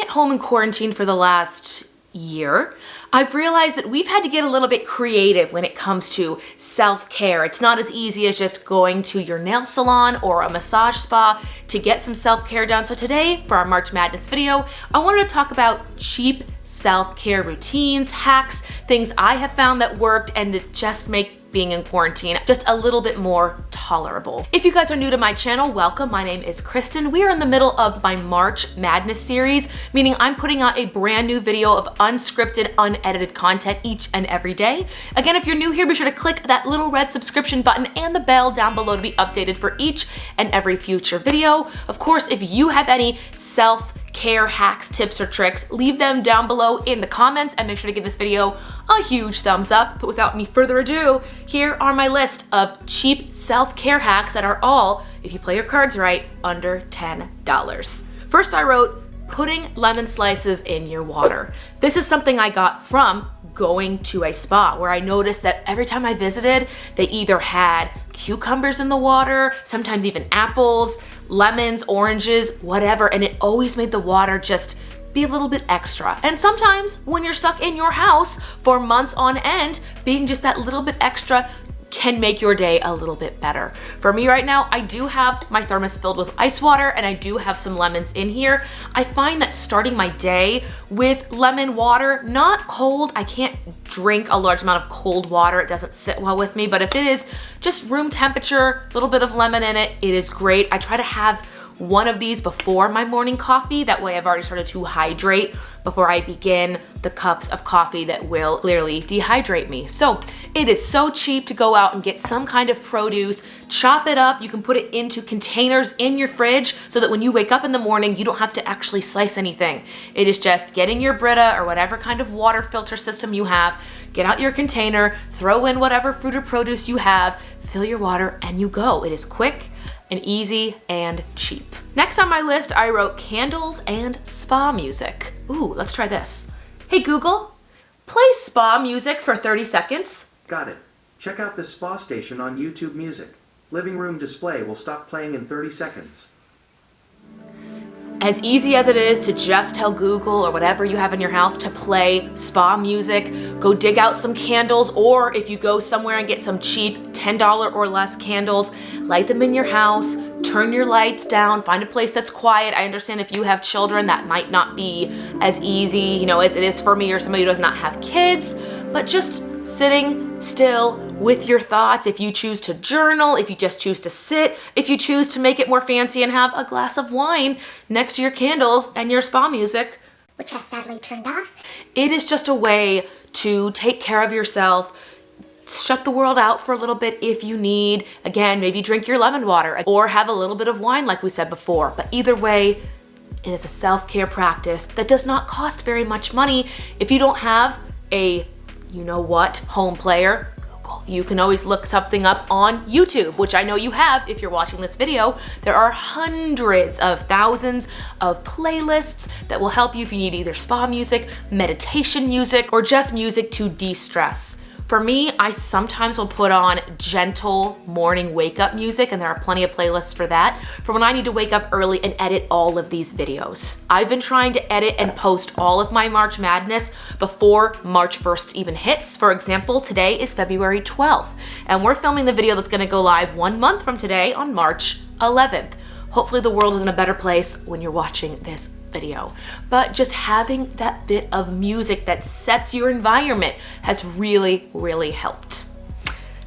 at home in quarantine for the last year, I've realized that we've had to get a little bit creative when it comes to self-care. It's not as easy as just going to your nail salon or a massage spa to get some self-care done. So today, for our March Madness video, I wanted to talk about cheap self-care routines, hacks, things I have found that worked and that just make being in quarantine just a little bit more tolerable. If you guys are new to my channel, welcome. My name is Kristen. We are in the middle of my March Madness series, meaning I'm putting out a brand new video of unscripted, unedited content each and every day. Again, if you're new here, be sure to click that little red subscription button and the bell down below to be updated for each and every future video. Of course, if you have any self-care hacks, tips, or tricks, leave them down below in the comments and make sure to give this video a huge thumbs up. But without any further ado, here are my list of cheap self-care hacks that are all, if you play your cards right, under $10. First, I wrote putting lemon slices in your water. This is something I got from going to a spa where I noticed that every time I visited, they either had cucumbers in the water, sometimes even apples, lemons, oranges, whatever, and it always made the water just be a little bit extra. And sometimes when you're stuck in your house for months on end, being just that little bit extra can make your day a little bit better. For me right now, I do have my thermos filled with ice water and I do have some lemons in here. I find that starting my day with lemon water, not cold, I can't drink a large amount of cold water. It doesn't sit well with me, but if it is just room temperature, a little bit of lemon in it, it is great. I try to have one of these before my morning coffee. That way I've already started to hydrate before I begin the cups of coffee that will clearly dehydrate me. So it is so cheap to go out and get some kind of produce, chop it up. You can put it into containers in your fridge so that when you wake up in the morning, you don't have to actually slice anything. It is just getting your Brita or whatever kind of water filter system you have, get out your container, throw in whatever fruit or produce you have, fill your water, and you go. It is quick and easy and cheap. Next on my list, I wrote candles and spa music. Ooh, let's try this. Hey Google, play spa music for 30 seconds. Got it. Check out the spa station on YouTube Music. Living room display will stop playing in 30 seconds. As easy as it is to just tell Google or whatever you have in your house to play spa music, go dig out some candles, or if you go somewhere and get some cheap $10 or less candles, light them in your house, turn your lights down, find a place that's quiet. I understand if you have children, that might not be as easy, as it is for me or somebody who does not have kids, but just sitting still with your thoughts. If you choose to journal, if you just choose to sit, if you choose to make it more fancy and have a glass of wine next to your candles and your spa music, which has sadly turned off. It is just a way to take care of yourself, shut the world out for a little bit if you need. Again, maybe drink your lemon water or have a little bit of wine like we said before. But either way, it is a self-care practice that does not cost very much money. If you don't have a home player, Google. You can always look something up on YouTube, which I know you have if you're watching this video. There are hundreds of thousands of playlists that will help you if you need either spa music, meditation music, or just music to de-stress. For me, I sometimes will put on gentle morning wake-up music, and there are plenty of playlists for that, for when I need to wake up early and edit all of these videos. I've been trying to edit and post all of my March Madness before March 1st even hits. For example, today is February 12th, and we're filming the video that's gonna go live 1 month from today on March 11th. Hopefully the world is in a better place when you're watching this video. But just having that bit of music that sets your environment has really, really helped.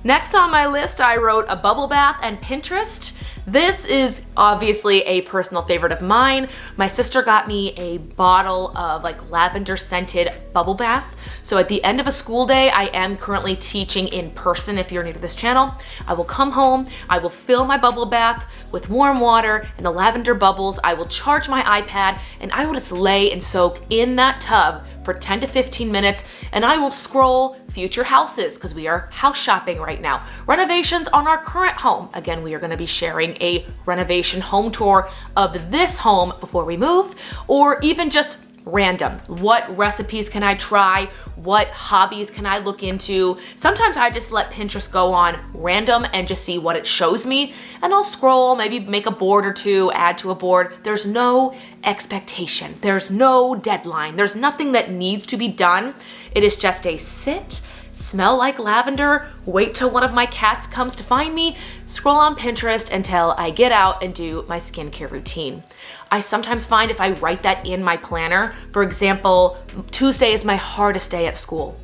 Next on my list, I wrote a bubble bath and Pinterest. This is obviously a personal favorite of mine. My sister got me a bottle of lavender scented bubble bath. So at the end of a school day, I am currently teaching in person if you're new to this channel. I will come home, I will fill my bubble bath with warm water and the lavender bubbles. I will charge my iPad and I will just lay and soak in that tub for 10 to 15 minutes, and I will scroll future houses because we are house shopping right now. Renovations on our current home. Again, we are going to be sharing a renovation home tour of this home before we move, or even just Random. What recipes can I try? What hobbies can I look into? Sometimes I just let Pinterest go on random and just see what it shows me, and I'll scroll, maybe make a board or two, add to a board. There's no expectation. There's no deadline. There's nothing that needs to be done. It is just a sit, smell like lavender, wait till one of my cats comes to find me, scroll on Pinterest until I get out and do my skincare routine. I sometimes find if I write that in my planner, for example, Tuesday is my hardest day at school.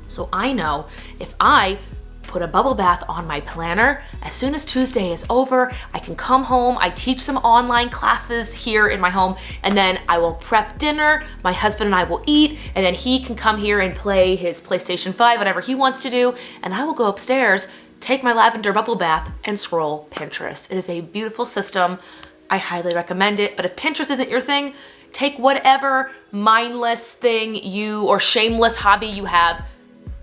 So I know if I put a bubble bath on my planner, as soon as Tuesday is over, I can come home, I teach some online classes here in my home, and then I will prep dinner, my husband and I will eat, and then he can come here and play his PlayStation 5, whatever he wants to do, and I will go upstairs, take my lavender bubble bath, and scroll Pinterest. It is a beautiful system. I highly recommend it, but if Pinterest isn't your thing, take whatever mindless thing or shameless hobby you have,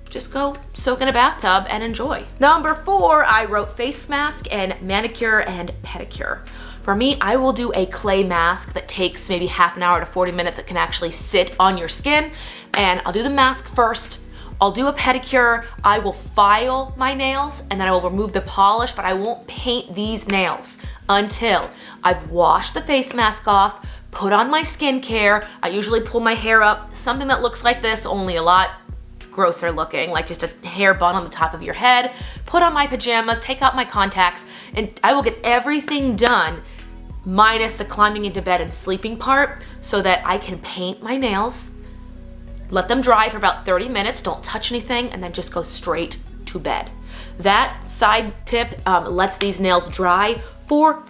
just go soak in a bathtub and enjoy. Number 4, I wrote face mask and manicure and pedicure. For me, I will do a clay mask that takes maybe half an hour to 40 minutes. It can actually sit on your skin, and I'll do the mask first. I'll do a pedicure. I will file my nails and then I will remove the polish, but I won't paint these nails until I've washed the face mask off, put on my skincare. I usually pull my hair up, something that looks like this, only a lot grosser looking, like just a hair bun on the top of your head, put on my pajamas, take out my contacts, and I will get everything done minus the climbing into bed and sleeping part so that I can paint my nails, let them dry for about 30 minutes, don't touch anything, and then just go straight to bed. That side tip lets these nails dry for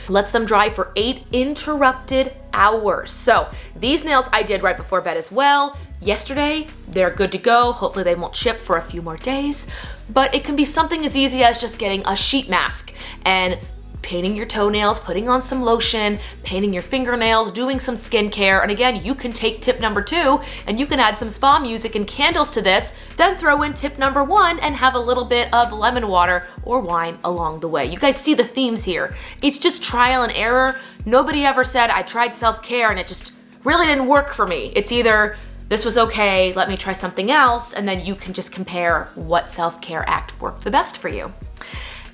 lets them dry for 8 interrupted hours. So these nails I did right before bed as well. Yesterday, they're good to go. Hopefully they won't chip for a few more days, but it can be something as easy as just getting a sheet mask and painting your toenails, putting on some lotion, painting your fingernails, doing some skincare. And again, you can take tip number 2 and you can add some spa music and candles to this, then throw in tip number 1 and have a little bit of lemon water or wine along the way. You guys see the themes here. It's just trial and error. Nobody ever said, I tried self-care and it just really didn't work for me. It's either this was okay, let me try something else, and then you can just compare what self-care act worked the best for you.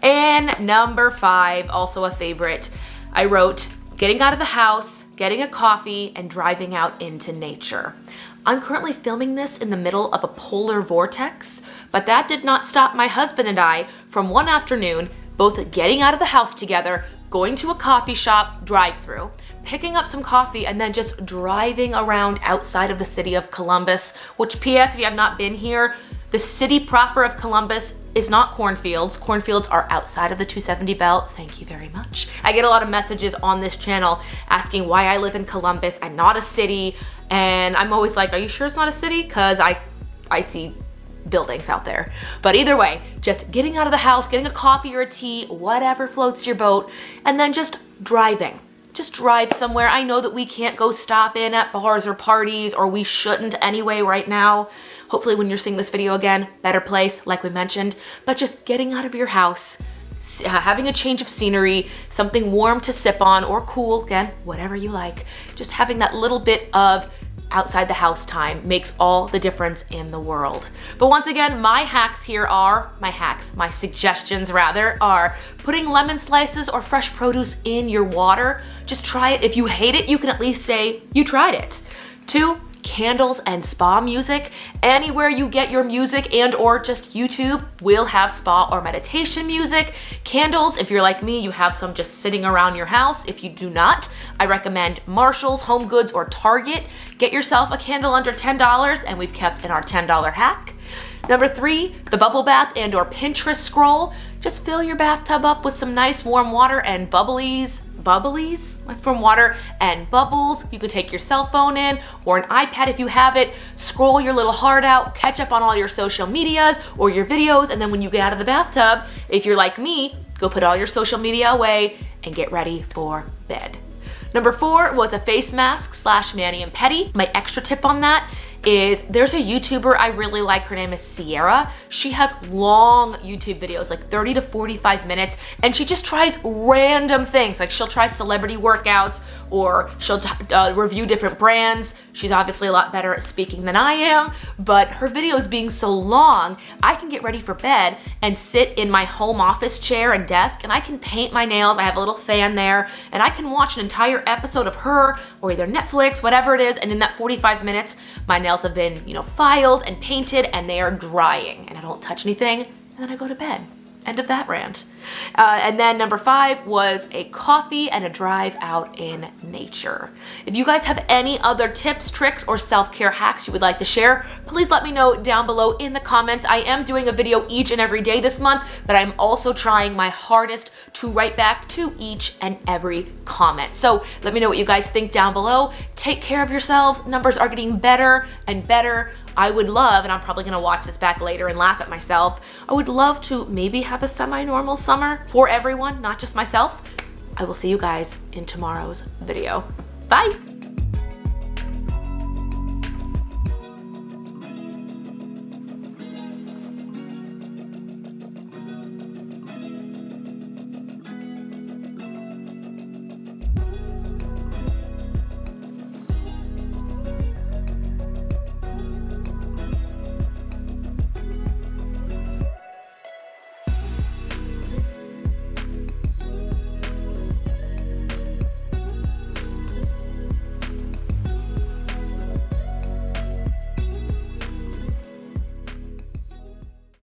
And number 5, also a favorite, I wrote getting out of the house, getting a coffee, and driving out into nature. I'm currently filming this in the middle of a polar vortex, but that did not stop my husband and I from one afternoon both getting out of the house together, going to a coffee shop drive-through, picking up some coffee, and then just driving around outside of the city of Columbus, which PS, if you have not been here, the city proper of Columbus is not cornfields. Cornfields are outside of the 270 belt. Thank you very much. I get a lot of messages on this channel asking why I live in Columbus and not a city. And I'm always like, are you sure it's not a city? Because I see buildings out there. But either way, just getting out of the house, getting a coffee or a tea, whatever floats your boat, and then just driving. Just drive somewhere. I know that we can't go stop in at bars or parties, or we shouldn't anyway right now. Hopefully when you're seeing this video again, better place, like we mentioned, but just getting out of your house, having a change of scenery, something warm to sip on or cool, again, whatever you like. Just having that little bit of outside the house time makes all the difference in the world. But once again, my suggestions rather, are putting lemon slices or fresh produce in your water. Just try it. If you hate it, you can at least say you tried it. 2, candles and spa music. Anywhere you get your music and or just YouTube will have spa or meditation music. Candles, if you're like me, you have some just sitting around your house. If you do not, I recommend Marshall's, Home Goods, or Target. Get yourself a candle under $10, and we've kept in our $10 hack. Number 3, the bubble bath and or Pinterest scroll. Just fill your bathtub up with some nice warm water and bubblies from water and bubbles. You can take your cell phone in or an iPad if you have it, scroll your little heart out, catch up on all your social medias or your videos, and then when you get out of the bathtub, if you're like me, go put all your social media away and get ready for bed. Number 4 was a face mask / mani and pedi. My extra tip on that is there's a YouTuber I really like. Her name is Sierra. She has long YouTube videos, like 30 to 45 minutes, and she just tries random things. Like she'll try celebrity workouts or she'll review different brands. She's obviously a lot better at speaking than I am, but her videos being so long, I can get ready for bed and sit in my home office chair and desk, and I can paint my nails. I have a little fan there, and I can watch an entire episode of her or either Netflix, whatever it is, and in that 45 minutes, my nails have been, filed and painted, and they are drying, and I don't touch anything, and then I go to bed. End of that rant. And then number 5 was a coffee and a drive out in nature. If you guys have any other tips, tricks, or self-care hacks you would like to share, please let me know down below in the comments. I am doing a video each and every day this month, but I'm also trying my hardest to write back to each and every comment. So let me know what you guys think down below. Take care of yourselves. Numbers are getting better and better. I would love, and I'm probably gonna watch this back later and laugh at myself, I would love to maybe have a semi-normal summer for everyone, not just myself. I will see you guys in tomorrow's video. Bye.